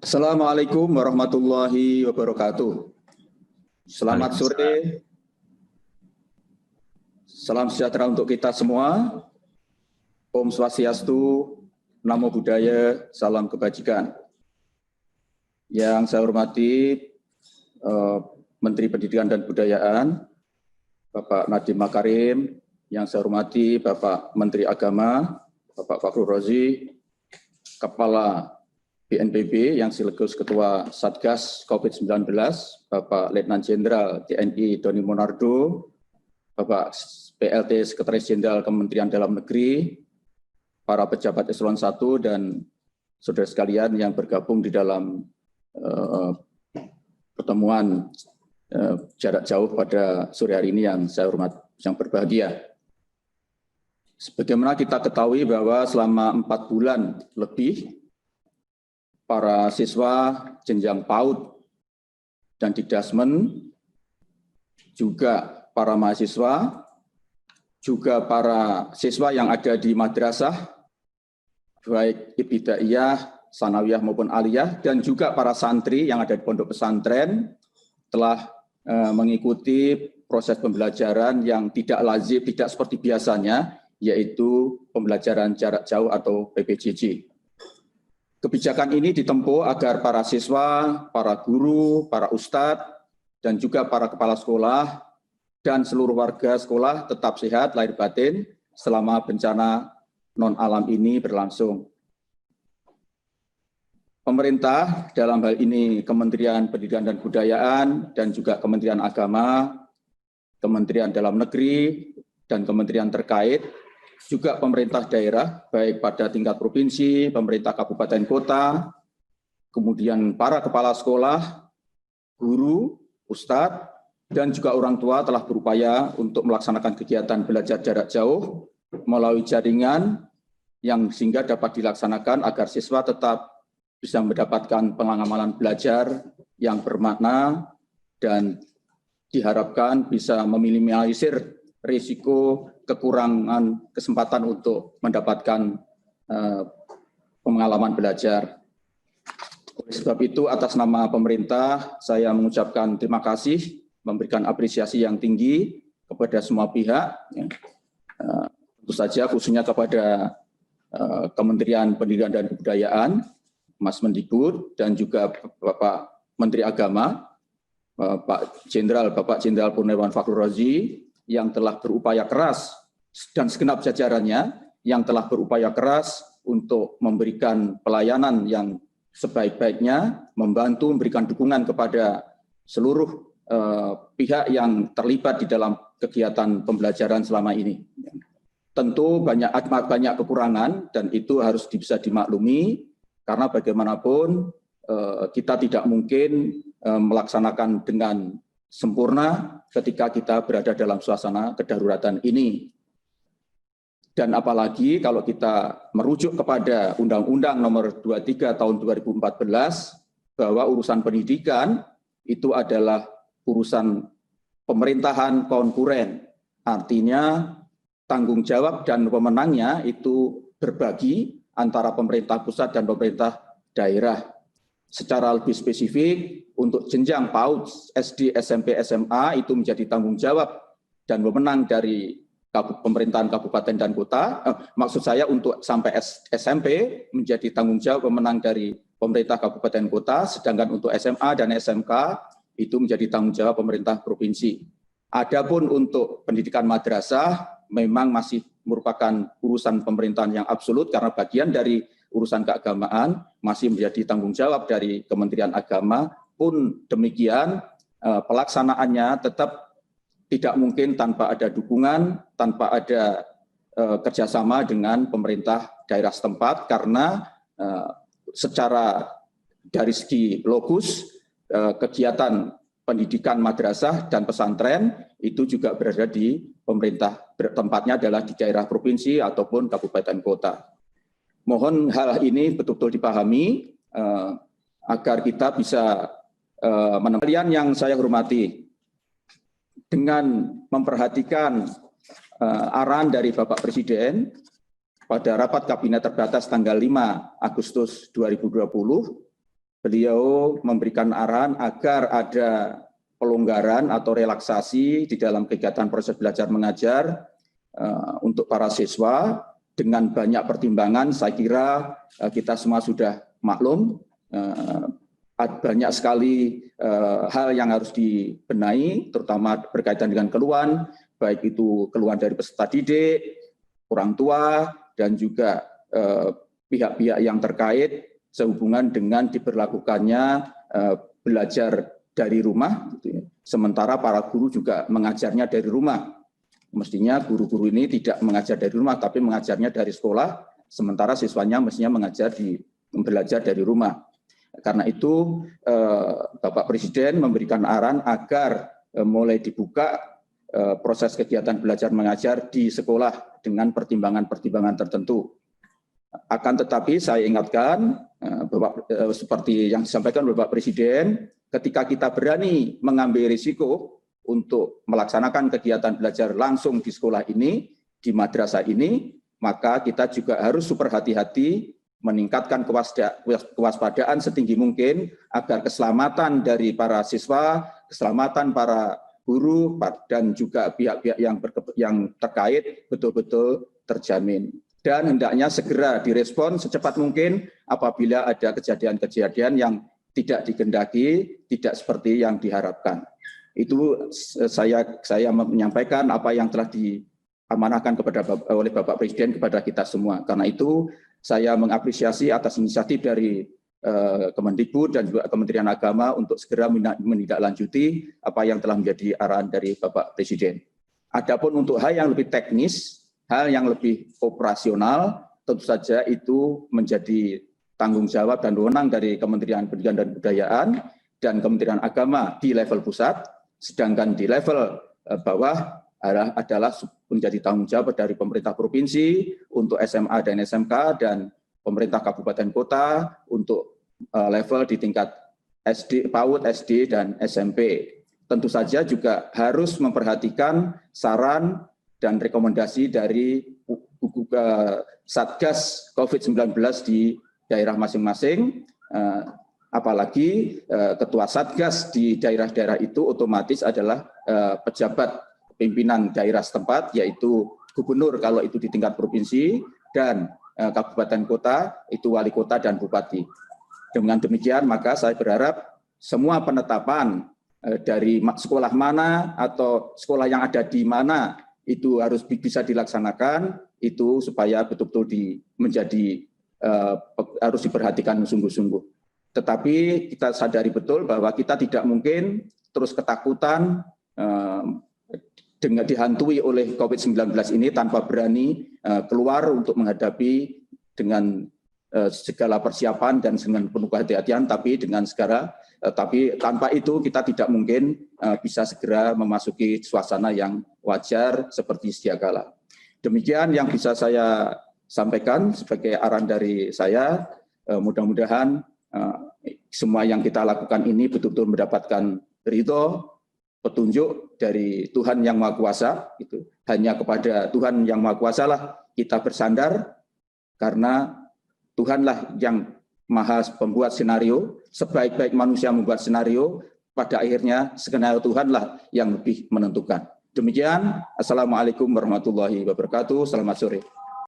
Assalamualaikum warahmatullahi wabarakatuh. Selamat sore. Salam sejahtera untuk kita semua. Om Swastiastu, Namo Buddhaya, salam kebajikan. Yang saya hormati Menteri Pendidikan dan Kebudayaan, Bapak Nadiem Makarim. Yang saya hormati Bapak Menteri Agama, Bapak Fakhrul Razi, Kepala BNPB yang sekaligus Ketua Satgas COVID-19, Bapak Letnan Jenderal TNI Doni Monardo, Bapak PLT Sekretaris Jenderal Kementerian Dalam Negeri, para pejabat eselon 1 dan saudara sekalian yang bergabung di dalam pertemuan jarak jauh pada sore hari ini yang saya hormati, yang berbahagia. Sebagaimana kita ketahui bahwa selama 4 bulan lebih para siswa jenjang PAUD dan Dikdasmen, juga para mahasiswa, juga para siswa yang ada di madrasah, baik ibtidaiyah, sanawiyah maupun aliyah, dan juga para santri yang ada di pondok pesantren telah mengikuti proses pembelajaran yang tidak lazim, tidak seperti biasanya, yaitu pembelajaran jarak jauh atau PPJJ. Kebijakan ini ditempuh agar para siswa, para guru, para ustadz, dan juga para kepala sekolah dan seluruh warga sekolah tetap sehat lahir batin selama bencana non-alam ini berlangsung. Pemerintah dalam hal ini Kementerian Pendidikan dan Kebudayaan dan juga Kementerian Agama, Kementerian Dalam Negeri, dan kementerian terkait, juga pemerintah daerah, baik pada tingkat provinsi, pemerintah kabupaten kota, kemudian para kepala sekolah, guru, ustadz, dan juga orang tua telah berupaya untuk melaksanakan kegiatan belajar jarak jauh melalui jaringan yang sehingga dapat dilaksanakan agar siswa tetap bisa mendapatkan pengamalan belajar yang bermakna dan diharapkan bisa meminimalisir risiko kekurangan kesempatan untuk mendapatkan pengalaman belajar. Oleh sebab itu, atas nama pemerintah, saya mengucapkan terima kasih, memberikan apresiasi yang tinggi kepada semua pihak, tentu saja khususnya kepada Kementerian Pendidikan dan Kebudayaan, Mas Mendikbud, dan juga Bapak Menteri Agama, Bapak Jenderal Purnawirawan Fakhrul Razi, yang telah berupaya keras dan segenap jajarannya yang telah berupaya keras untuk memberikan pelayanan yang sebaik-baiknya, membantu memberikan dukungan kepada seluruh pihak yang terlibat di dalam kegiatan pembelajaran selama ini. Tentu banyak kekurangan dan itu harus bisa dimaklumi karena bagaimanapun kita tidak mungkin melaksanakan dengan sempurna ketika kita berada dalam suasana kedaruratan ini. Dan apalagi kalau kita merujuk kepada Undang-Undang Nomor 23 Tahun 2014 bahwa urusan pendidikan itu adalah urusan pemerintahan konkuren. Artinya tanggung jawab dan pemenangnya itu berbagi antara pemerintah pusat dan pemerintah daerah. Secara lebih spesifik, untuk jenjang PAUD, SD, SMP, SMA itu menjadi tanggung jawab dan wewenang dari pemerintahan kabupaten dan kota. Maksud saya untuk sampai SMP menjadi tanggung jawab wewenang dari pemerintah kabupaten kota, sedangkan untuk SMA dan SMK itu menjadi tanggung jawab pemerintah provinsi. Adapun untuk pendidikan madrasah memang masih merupakan urusan pemerintahan yang absolut karena bagian dari urusan keagamaan masih menjadi tanggung jawab dari Kementerian Agama. Pun demikian pelaksanaannya tetap tidak mungkin tanpa ada dukungan, tanpa ada kerjasama dengan pemerintah daerah setempat karena secara dari segi lokus kegiatan pendidikan madrasah dan pesantren itu juga berada di pemerintah, tempatnya adalah di daerah provinsi ataupun kabupaten kota. Mohon hal ini betul-betul dipahami agar kita bisa menemukan yang saya hormati dengan memperhatikan arahan dari Bapak Presiden pada rapat kabinet terbatas tanggal 5 Agustus 2020 beliau memberikan arahan agar ada pelonggaran atau relaksasi di dalam kegiatan proses belajar mengajar untuk para siswa. Dengan banyak pertimbangan, saya kira kita semua sudah maklum, banyak sekali hal yang harus dibenahi, terutama berkaitan dengan keluhan, baik itu keluhan dari peserta didik, orang tua, dan juga pihak-pihak yang terkait sehubungan dengan diberlakukannya belajar dari rumah, sementara para guru juga mengajarnya dari rumah. Mestinya guru-guru ini tidak mengajar dari rumah, tapi mengajarnya dari sekolah, sementara siswanya mestinya belajar dari rumah. Karena itu Bapak Presiden memberikan arahan agar mulai dibuka proses kegiatan belajar mengajar di sekolah dengan pertimbangan-pertimbangan tertentu. Akan tetapi saya ingatkan, seperti yang disampaikan oleh Bapak Presiden, ketika kita berani mengambil risiko untuk melaksanakan kegiatan belajar langsung di sekolah ini, di madrasah ini, maka kita juga harus super hati-hati meningkatkan kewaspadaan setinggi mungkin agar keselamatan dari para siswa, keselamatan para guru, dan juga pihak-pihak yang terkait betul-betul terjamin. Dan hendaknya segera direspon secepat mungkin apabila ada kejadian-kejadian yang tidak dikehendaki, tidak seperti yang diharapkan. Itu saya menyampaikan apa yang telah diamanahkan oleh Bapak Presiden kepada kita semua. Karena itu saya mengapresiasi atas inisiatif dari Kemendikbud dan juga Kementerian Agama untuk segera menindaklanjuti apa yang telah menjadi arahan dari Bapak Presiden. Adapun untuk hal yang lebih teknis, hal yang lebih operasional, tentu saja itu menjadi tanggung jawab dan wewenang dari Kementerian Pendidikan dan Kebudayaan dan Kementerian Agama di level pusat. Sedangkan di level bawah adalah menjadi tanggung jawab dari pemerintah provinsi untuk SMA dan SMK dan pemerintah kabupaten kota untuk level di tingkat SD, PAUD, SD, dan SMP. Tentu saja juga harus memperhatikan saran dan rekomendasi dari Satgas COVID-19 di daerah masing-masing. Apalagi ketua Satgas di daerah-daerah itu otomatis adalah pejabat pimpinan daerah setempat, yaitu gubernur kalau itu di tingkat provinsi, dan kabupaten kota itu wali kota dan bupati. Dengan demikian maka saya berharap semua penetapan dari sekolah mana atau sekolah yang ada di mana itu harus bisa dilaksanakan, itu supaya betul-betul harus diperhatikan sungguh-sungguh. Tetapi kita sadari betul bahwa kita tidak mungkin terus ketakutan dengan dihantui oleh COVID-19 ini tanpa berani keluar untuk menghadapi dengan segala persiapan dan dengan penuh kehati-hatian, tapi tanpa itu kita tidak mungkin bisa segera memasuki suasana yang wajar seperti sedia kala. Demikian yang bisa saya sampaikan sebagai arahan dari saya. Mudah-mudahan semua yang kita lakukan ini betul-betul mendapatkan ridho, petunjuk dari Tuhan Yang Maha Kuasa. Itu hanya kepada Tuhan Yang Maha Kuasa lah kita bersandar, karena Tuhanlah yang maha pembuat skenario. Sebaik-baik manusia membuat skenario, pada akhirnya skenario Tuhanlah yang lebih menentukan. Demikian, Assalamualaikum warahmatullahi wabarakatuh. Selamat sore.